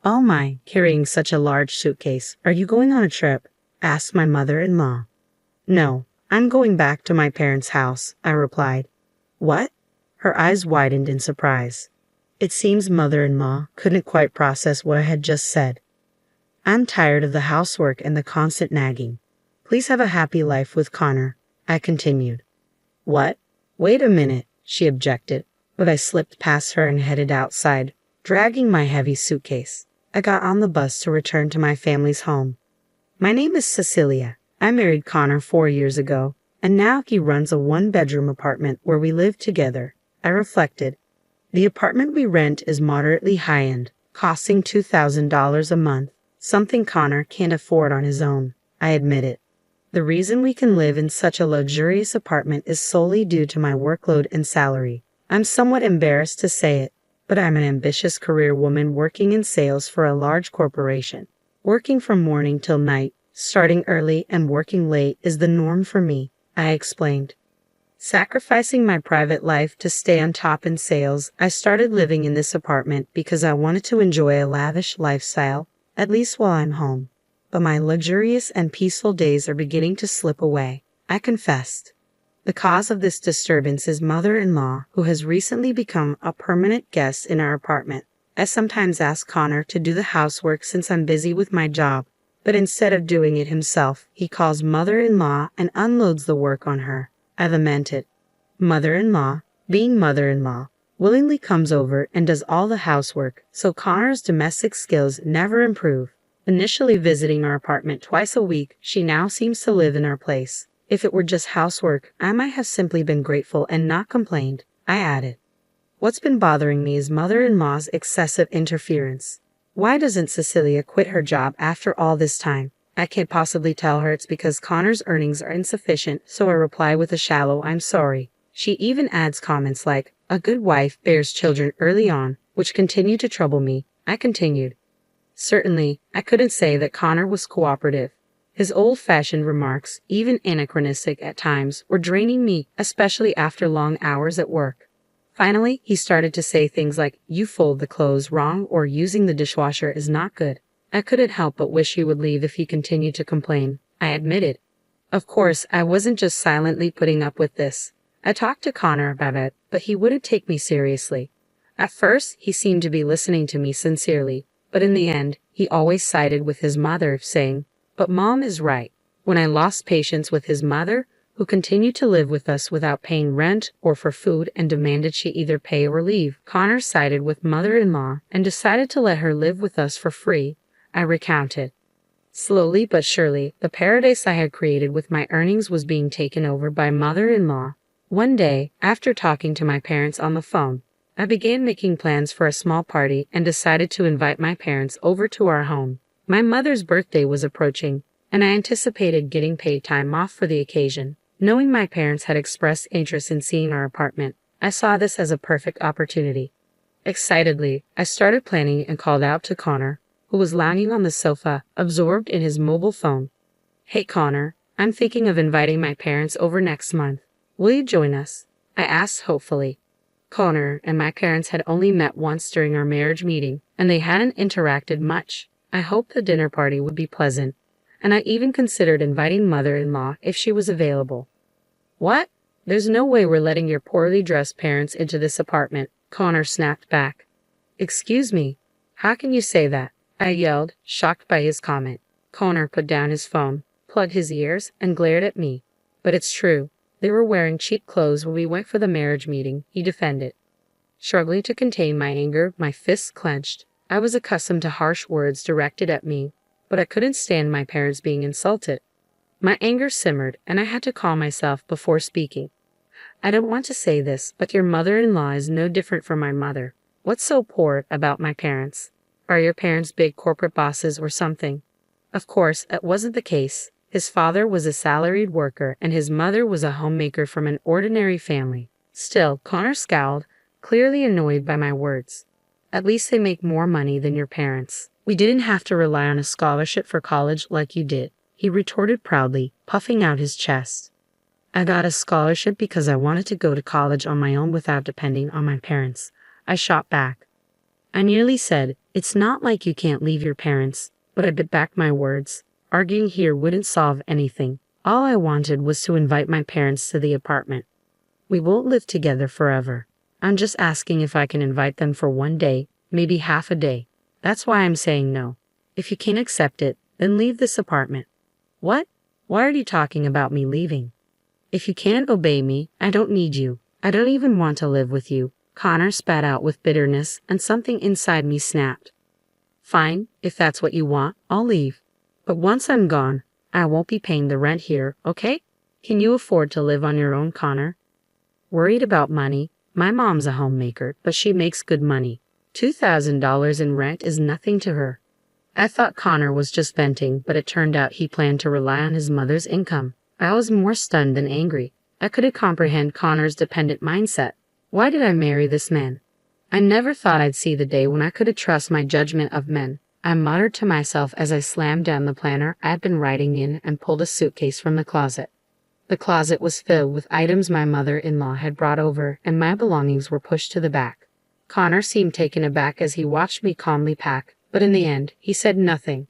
"Oh my, carrying such a large suitcase. Are you going on a trip?" asked my mother-in-law. "No, I'm going back to my parents' house," I replied. "What?" Her eyes widened in surprise. It seems mother-in-law couldn't quite process what I had just said. "I'm tired of the housework and the constant nagging. Please have a happy life with Connor," I continued. "What? Wait a minute," she objected, but I slipped past her and headed outside, dragging my heavy suitcase. I got on the bus to return to my family's home. "My name is Cecilia. I married Connor 4 years ago, and now he runs a one-bedroom apartment where we live together," I reflected. "The apartment we rent is moderately high-end, costing $2,000 a month, something Connor can't afford on his own," I admitted. "The reason we can live in such a luxurious apartment is solely due to my workload and salary. I'm somewhat embarrassed to say it, but I'm an ambitious career woman working in sales for a large corporation. Working from morning till night, starting early and working late is the norm for me," I explained. Sacrificing my private life to stay on top in sales, I started living in this apartment because I wanted to enjoy a lavish lifestyle, at least while I'm home. But my luxurious and peaceful days are beginning to slip away, I confessed. The cause of this disturbance is mother-in-law, who has recently become a permanent guest in our apartment. I sometimes ask Connor to do the housework since I'm busy with my job, but instead of doing it himself, he calls mother-in-law and unloads the work on her. I lamented. Mother-in-law, being mother-in-law, willingly comes over and does all the housework, so Connor's domestic skills never improve. Initially visiting our apartment twice a week, she now seems to live in our place. If it were just housework, I might have simply been grateful and not complained, I added. What's been bothering me is mother-in-law's excessive interference. Why doesn't Cecilia quit her job after all this time? I can't possibly tell her it's because Connor's earnings are insufficient, so I reply with a shallow "I'm sorry." She even adds comments like, "A good wife bears children early on," which continue to trouble me. I continued. Certainly, I couldn't say that Connor was cooperative. His old-fashioned remarks, even anachronistic at times, were draining me, especially after long hours at work. Finally, he started to say things like, "You fold the clothes wrong," or "Using the dishwasher is not good." I couldn't help but wish he would leave if he continued to complain, I admitted. Of course, I wasn't just silently putting up with this. I talked to Connor about it, but he wouldn't take me seriously. At first, he seemed to be listening to me sincerely, but in the end, he always sided with his mother, saying, "But Mom is right." When I lost patience with his mother, who continued to live with us without paying rent or for food and demanded she either pay or leave, Connor sided with mother-in-law and decided to let her live with us for free, I recounted. Slowly but surely, the paradise I had created with my earnings was being taken over by mother-in-law. One day, after talking to my parents on the phone, I began making plans for a small party and decided to invite my parents over to our home. My mother's birthday was approaching, and I anticipated getting paid time off for the occasion. Knowing my parents had expressed interest in seeing our apartment, I saw this as a perfect opportunity. Excitedly, I started planning and called out to Connor, who was lounging on the sofa, absorbed in his mobile phone. "Hey Connor, I'm thinking of inviting my parents over next month. Will you join us?" I asked hopefully. Connor and my parents had only met once during our marriage meeting, and they hadn't interacted much. I hoped the dinner party would be pleasant, and I even considered inviting mother-in-law if she was available. "What? There's no way we're letting your poorly dressed parents into this apartment," Connor snapped back. "Excuse me, how can you say that?" I yelled, shocked by his comment. Connor put down his phone, plugged his ears, and glared at me. "But it's true. They were wearing cheap clothes when we went for the marriage meeting," he defended. Struggling to contain my anger, my fists clenched. I was accustomed to harsh words directed at me, but I couldn't stand my parents being insulted. My anger simmered, and I had to calm myself before speaking. "I don't want to say this, but your mother-in-law is no different from my mother. What's so poor about my parents? Are your parents big corporate bosses or something?" Of course, that wasn't the case. His father was a salaried worker, and his mother was a homemaker from an ordinary family. Still, Connor scowled, clearly annoyed by my words. "At least they make more money than your parents. We didn't have to rely on a scholarship for college like you did," he retorted proudly, puffing out his chest. "I got a scholarship because I wanted to go to college on my own without depending on my parents," I shot back. I nearly said, "It's not like you can't leave your parents," but I bit back my words. Arguing here wouldn't solve anything. All I wanted was to invite my parents to the apartment. We won't live together forever. I'm just asking if I can invite them for one day, maybe half a day. That's why I'm saying no. If you can't accept it, then leave this apartment. What? Why are you talking about me leaving? If you can't obey me, I don't need you. I don't even want to live with you. Connor spat out with bitterness, and something inside me snapped. Fine, if that's what you want, I'll leave. But once I'm gone, I won't be paying the rent here, okay? Can you afford to live on your own, Connor? Worried about money? My mom's a homemaker, but she makes good money. $2,000 in rent is nothing to her. I thought Connor was just venting, but it turned out he planned to rely on his mother's income. I was more stunned than angry. I couldn't comprehend Connor's dependent mindset. Why did I marry this man? I never thought I'd see the day when I could trust my judgment of men. I muttered to myself as I slammed down the planner I'd been writing in and pulled a suitcase from the closet. The closet was filled with items my mother-in-law had brought over, and my belongings were pushed to the back. Connor seemed taken aback as he watched me calmly pack, but in the end, he said nothing.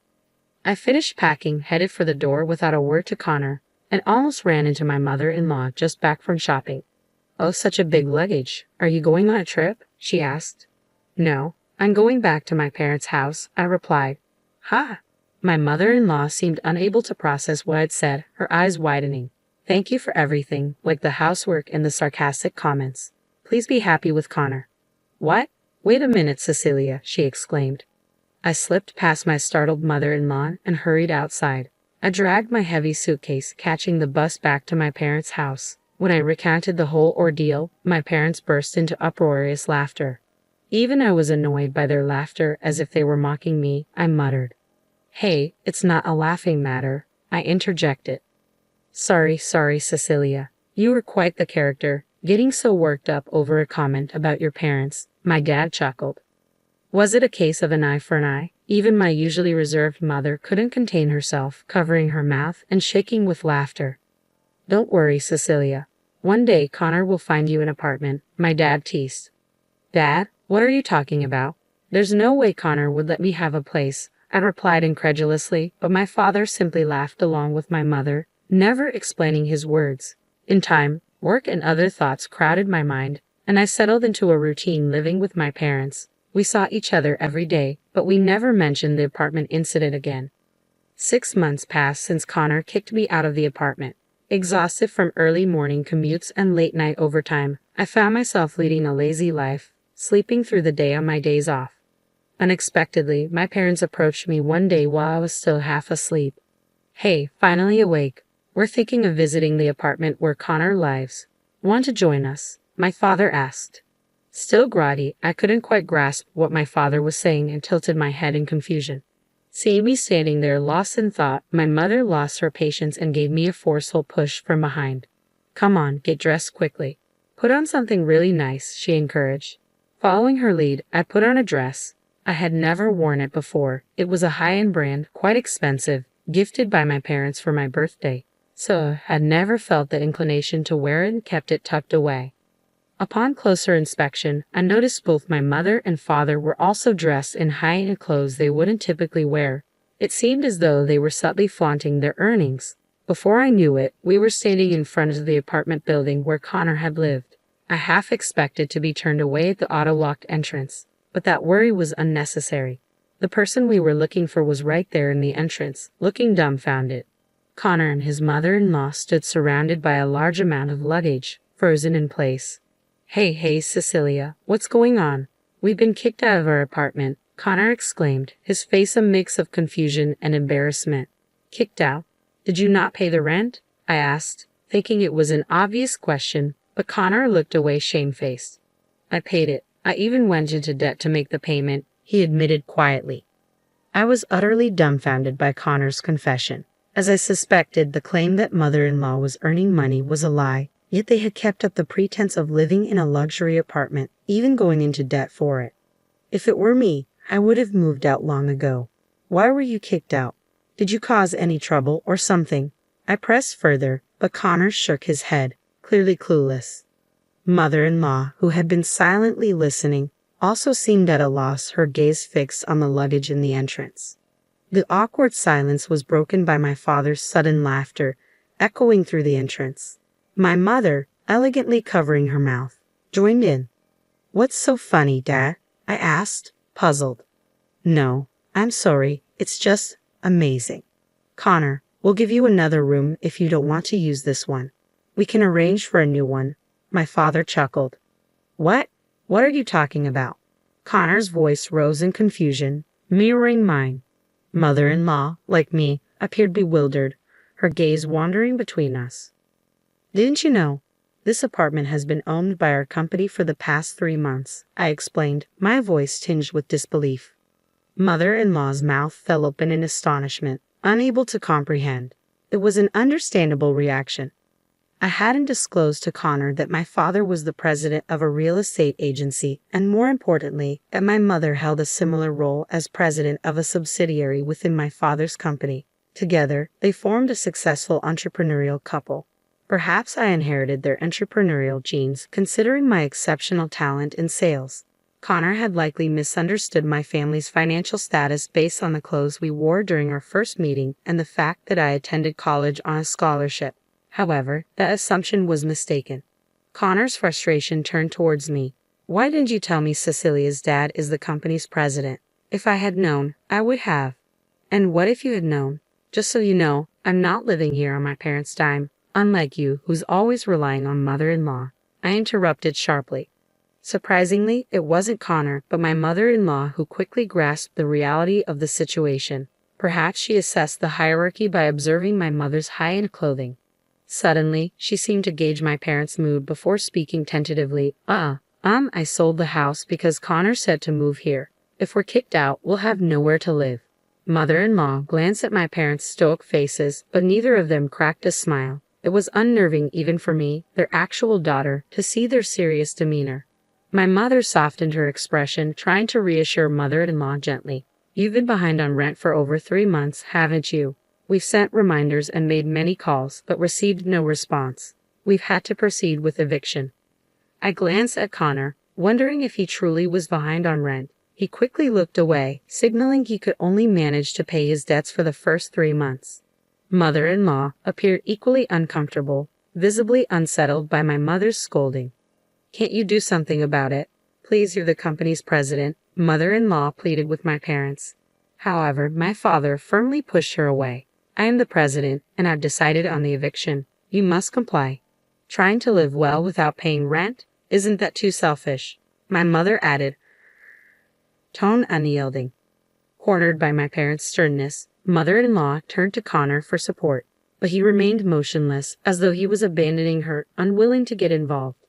I finished packing, headed for the door without a word to Connor, and almost ran into my mother-in-law just back from shopping. "Oh, such a big luggage. Are you going on a trip?" she asked. "No, I'm going back to my parents' house," I replied. "Ha!" My mother-in-law seemed unable to process what I'd said, her eyes widening. "Thank you for everything, like the housework and the sarcastic comments. Please be happy with Connor." "What? Wait a minute, Cecilia," she exclaimed. I slipped past my startled mother-in-law and hurried outside. I dragged my heavy suitcase, catching the bus back to my parents' house. When I recounted the whole ordeal, my parents burst into uproarious laughter. Even I was annoyed by their laughter, as if they were mocking me. I muttered, "Hey, it's not a laughing matter," I interjected. Sorry, Cecilia. You were quite the character, getting so worked up over a comment about your parents," my dad chuckled. Was it a case of an eye for an eye? Even my usually reserved mother couldn't contain herself, covering her mouth and shaking with laughter. "Don't worry, Cecilia. One day Connor will find you an apartment," my dad teased. "Dad, what are you talking about? There's no way Connor would let me have a place," I replied incredulously, but my father simply laughed along with my mother, never explaining his words. In time, work and other thoughts crowded my mind, and I settled into a routine living with my parents. We saw each other every day, but we never mentioned the apartment incident again. 6 months passed since Connor kicked me out of the apartment. Exhausted from early morning commutes and late night overtime, I found myself leading a lazy life, sleeping through the day on my days off. Unexpectedly, my parents approached me one day while I was still half asleep. "Hey, finally awake. We're thinking of visiting the apartment where Connor lives. Want to join us?" my father asked. Still groggy, I couldn't quite grasp what my father was saying and tilted my head in confusion. Seeing me standing there lost in thought, my mother lost her patience and gave me a forceful push from behind. "Come on, get dressed quickly. Put on something really nice," she encouraged. Following her lead, I put on a dress. I had never worn it before. It was a high-end brand, quite expensive, gifted by my parents for my birthday, so I had never felt the inclination to wear it and kept it tucked away. Upon closer inspection, I noticed both my mother and father were also dressed in high-end clothes they wouldn't typically wear. It seemed as though they were subtly flaunting their earnings. Before I knew it, we were standing in front of the apartment building where Connor had lived. I half expected to be turned away at the auto-locked entrance, but that worry was unnecessary. The person we were looking for was right there in the entrance, looking dumbfounded. Connor and his mother-in-law stood surrounded by a large amount of luggage, frozen in place. Hey, Cecilia, what's going on? We've been kicked out of our apartment," Connor exclaimed, his face a mix of confusion and embarrassment. "Kicked out? Did you not pay the rent?" I asked, thinking it was an obvious question, but Connor looked away shamefaced. "I paid it. I even went into debt to make the payment," he admitted quietly. I was utterly dumbfounded by Connor's confession. As I suspected, the claim that mother-in-law was earning money was a lie. Yet they had kept up the pretense of living in a luxury apartment, even going into debt for it. If it were me, I would have moved out long ago. "Why were you kicked out? Did you cause any trouble or something?" I pressed further, but Connor shook his head, clearly clueless. Mother-in-law, who had been silently listening, also seemed at a loss, her gaze fixed on the luggage in the entrance. The awkward silence was broken by my father's sudden laughter, echoing through the entrance. My mother, elegantly covering her mouth, joined in. "What's so funny, Dad?" I asked, puzzled. "No, I'm sorry, it's just amazing. Connor, we'll give you another room if you don't want to use this one. We can arrange for a new one." My father chuckled. "What? What are you talking about?" Connor's voice rose in confusion, mirroring mine. Mother-in-law, like me, appeared bewildered, her gaze wandering between us. "Didn't you know? This apartment has been owned by our company for the past 3 months," I explained, my voice tinged with disbelief. Mother-in-law's mouth fell open in astonishment, unable to comprehend. It was an understandable reaction. I hadn't disclosed to Connor that my father was the president of a real estate agency, and more importantly, that my mother held a similar role as president of a subsidiary within my father's company. Together, they formed a successful entrepreneurial couple. Perhaps I inherited their entrepreneurial genes, considering my exceptional talent in sales. Connor had likely misunderstood my family's financial status based on the clothes we wore during our first meeting and the fact that I attended college on a scholarship. However, that assumption was mistaken. Connor's frustration turned towards me. "Why didn't you tell me Cecilia's dad is the company's president? If I had known, I would have." "And what if you had known? Just so you know, I'm not living here on my parents' dime, unlike you, who's always relying on mother-in-law," I interrupted sharply. Surprisingly, it wasn't Connor, but my mother-in-law who quickly grasped the reality of the situation. Perhaps she assessed the hierarchy by observing my mother's high-end clothing. Suddenly, she seemed to gauge my parents' mood before speaking tentatively. I sold the house because Connor said to move here. If we're kicked out, we'll have nowhere to live." Mother-in-law glanced at my parents' stoic faces, but neither of them cracked a smile. It was unnerving even for me, their actual daughter, to see their serious demeanor. My mother softened her expression, trying to reassure mother-in-law gently. "You've been behind on rent for over 3 months, haven't you? We've sent reminders and made many calls, but received no response. We've had to proceed with eviction." I glanced at Connor, wondering if he truly was behind on rent. He quickly looked away, signaling he could only manage to pay his debts for the first 3 months. Mother-in-law appeared equally uncomfortable, visibly unsettled by my mother's scolding. "Can't you do something about it? Please, you're the company's president," mother-in-law pleaded with my parents. However, my father firmly pushed her away. "I am the president, and I've decided on the eviction. You must comply. Trying to live well without paying rent? Isn't that too selfish?" my mother added, tone unyielding. Cornered by my parents' sternness, mother-in-law turned to Connor for support, but he remained motionless, as though he was abandoning her, unwilling to get involved.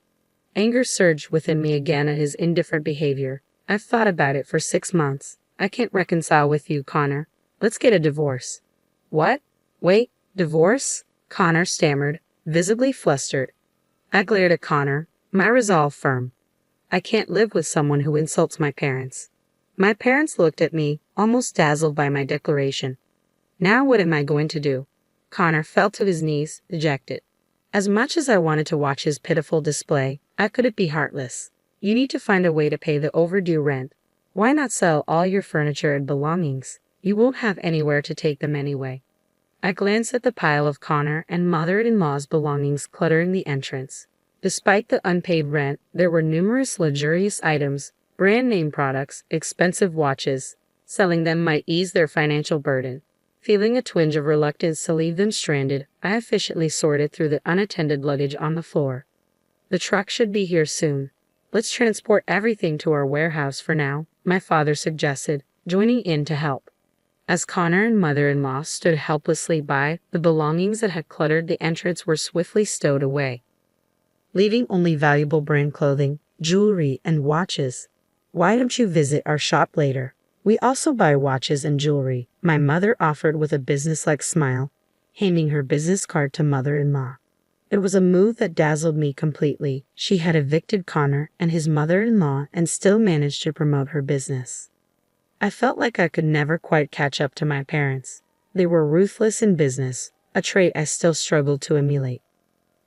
Anger surged within me again at his indifferent behavior. "I've thought about it for 6 months. I can't reconcile with you, Connor. Let's get a divorce." "What? Wait, divorce?" Connor stammered, visibly flustered. I glared at Connor, my resolve firm. "I can't live with someone who insults my parents." My parents looked at me, almost dazzled by my declaration. "Now what am I going to do?" Connor fell to his knees, dejected. As much as I wanted to watch his pitiful display, I couldn't be heartless. "You need to find a way to pay the overdue rent. Why not sell all your furniture and belongings? You won't have anywhere to take them anyway." I glanced at the pile of Connor and mother-in-law's belongings cluttering the entrance. Despite the unpaid rent, there were numerous luxurious items, brand-name products, expensive watches. Selling them might ease their financial burden. Feeling a twinge of reluctance to leave them stranded, I efficiently sorted through the unattended luggage on the floor. "The truck should be here soon. Let's transport everything to our warehouse for now," my father suggested, joining in to help. As Connor and mother-in-law stood helplessly by, the belongings that had cluttered the entrance were swiftly stowed away, leaving only valuable brand clothing, jewelry, and watches. "Why don't you visit our shop later? We also buy watches and jewelry," my mother offered with a businesslike smile, handing her business card to mother-in-law. It was a move that dazzled me completely. She had evicted Connor and his mother-in-law and still managed to promote her business. I felt like I could never quite catch up to my parents. They were ruthless in business, a trait I still struggled to emulate.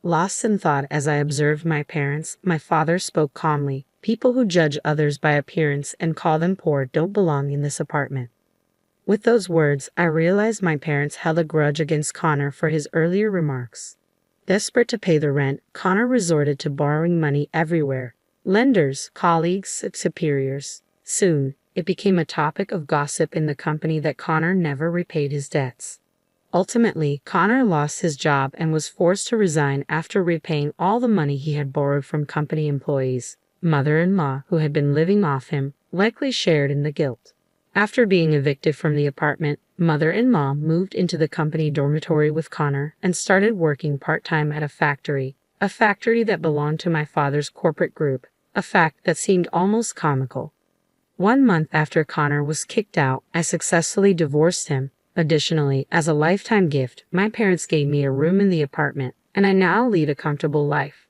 Lost in thought as I observed my parents, my father spoke calmly. People who judge others by appearance and call them poor don't belong in this apartment." With those words, I realized my parents held a grudge against Connor for his earlier remarks. Desperate to pay the rent, Connor resorted to borrowing money everywhere: lenders, colleagues, superiors. Soon, it became a topic of gossip in the company that Connor never repaid his debts. Ultimately, Connor lost his job and was forced to resign after repaying all the money he had borrowed from company employees. Mother-in-law, who had been living off him, likely shared in the guilt. After being evicted from the apartment, mother-in-law moved into the company dormitory with Connor and started working part-time at a factory that belonged to my father's corporate group, a fact that seemed almost comical. 1 month after Connor was kicked out, I successfully divorced him. Additionally, as a lifetime gift, my parents gave me a room in the apartment, and I now lead a comfortable life.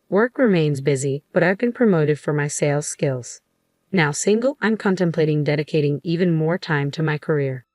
Work remains busy, but I've been promoted for my sales skills. Now single, I'm contemplating dedicating even more time to my career.